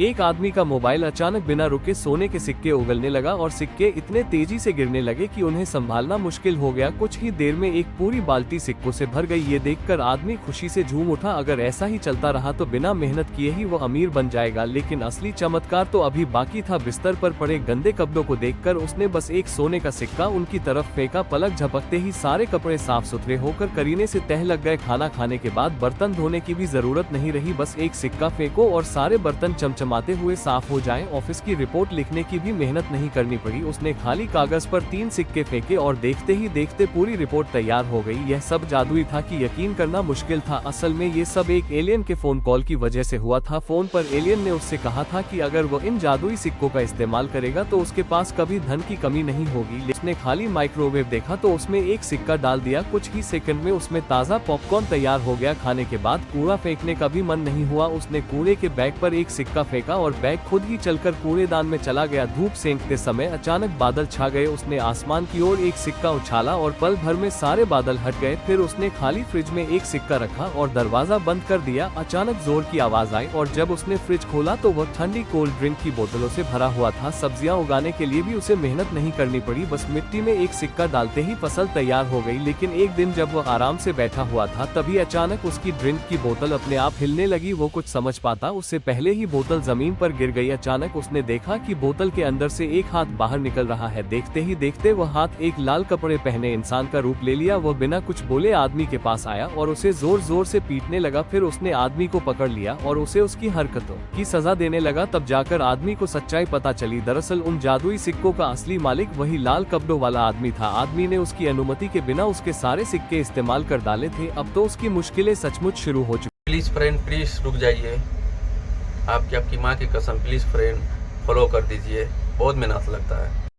एक आदमी का मोबाइल अचानक बिना रुके सोने के सिक्के उगलने लगा और सिक्के इतने तेजी से गिरने लगे कि उन्हें संभालना मुश्किल हो गया। कुछ ही देर में एक पूरी बाल्टी सिक्कों से भर गई। ये देखकर आदमी खुशी से झूम उठा। अगर ऐसा ही चलता रहा तो बिना मेहनत किए ही वो अमीर बन जाएगा। लेकिन असली चमत्कार तो अभी बाकी था। बिस्तर पर पड़े गंदे कपड़ों को देखकर उसने बस एक सोने का सिक्का उनकी तरफ फेंका। पलक झपकते ही सारे कपड़े साफ सुथरे होकर करीने से तह लग गए। खाना खाने के बाद बर्तन धोने की भी जरूरत नहीं रही। बस एक सिक्का फेंको और सारे बर्तन चमचमाते हुए साफ हो जाएं। ऑफिस की रिपोर्ट लिखने की भी मेहनत नहीं करनी पड़ी। उसने खाली कागज पर 3 सिक्के फेंके और देखते ही देखते पूरी रिपोर्ट तैयार हो गई। यह सब जादुई था कि यकीन करना मुश्किल था। असल में ये सब एक एलियन के फोन कॉल की वजह से हुआ था। फोन पर एलियन ने उससे कहा था कि अगर वो इन जादुई सिक्कों का इस्तेमाल करेगा तो उसके पास कभी धन की कमी नहीं होगी। उसने खाली माइक्रोवेव देखा तो उसमें एक सिक्का डाल दिया। कुछ ही सेकंड में उसमें ताज़ा पॉपकॉर्न तैयार हो गया। खाने के बाद कूड़ा फेंकने का भी मन नहीं हुआ। उसने कूड़े के बैग पर एक सिक्का फेंका और बैग खुद ही चलकर कूड़ेदान में चला गया। धूप सेंकते समय अचानक बादल छा गए। उसने आसमान की ओर एक सिक्का उछाला और पल भर में सारे बादल हट गए। फिर उसने खाली फ्रिज में एक सिक्का रखा और दरवाजा बंद कर दिया। अचानक जोर की आवाज आई और जब उसने फ्रिज खोला तो वह ठंडी कोल्ड ड्रिंक की बोतलों से भरा हुआ था। सब्जियां उगाने के लिए भी उसे मेहनत नहीं करनी पड़ी। बस मिट्टी में एक सिक्का डालते ही फसल तैयार हो गई। लेकिन एक दिन जब वह आराम से बैठा हुआ था तभी अचानक उसकी ड्रिंक की बोतल अपने आप हिलने लगी। वो कुछ समझ पाता उससे पहले ही बोतल जमीन पर गिर गई। अचानक उसने देखा कि बोतल के अंदर से एक हाथ बाहर निकल रहा है। देखते ही देखते वह हाथ एक लाल कपड़े पहने इंसान का रूप ले लिया। वह बिना कुछ बोले आदमी के पास आया और उसे जोर जोर से पीटने लगा। फिर उसने आदमी को पकड़ लिया और उसे उसकी हरकतों की सजा देने लगा। तब जाकर आदमी को सच्चाई पता चली। दरअसल उन जादुई सिक्कों का असली मालिक वही लाल कपड़ों वाला आदमी था। आदमी ने उसकी अनुमति के बिना उसके सारे सिक्के इस्तेमाल कर डाले थे। अब तो उसकी मुश्किलें सचमुच शुरू हो चुकी। प्लीज फ्रेंड, प्लीज रुक जाइए। आपकी माँ की कसम, प्लीज फ्रेंड फॉलो कर दीजिए। बहुत मेहनत लगता है।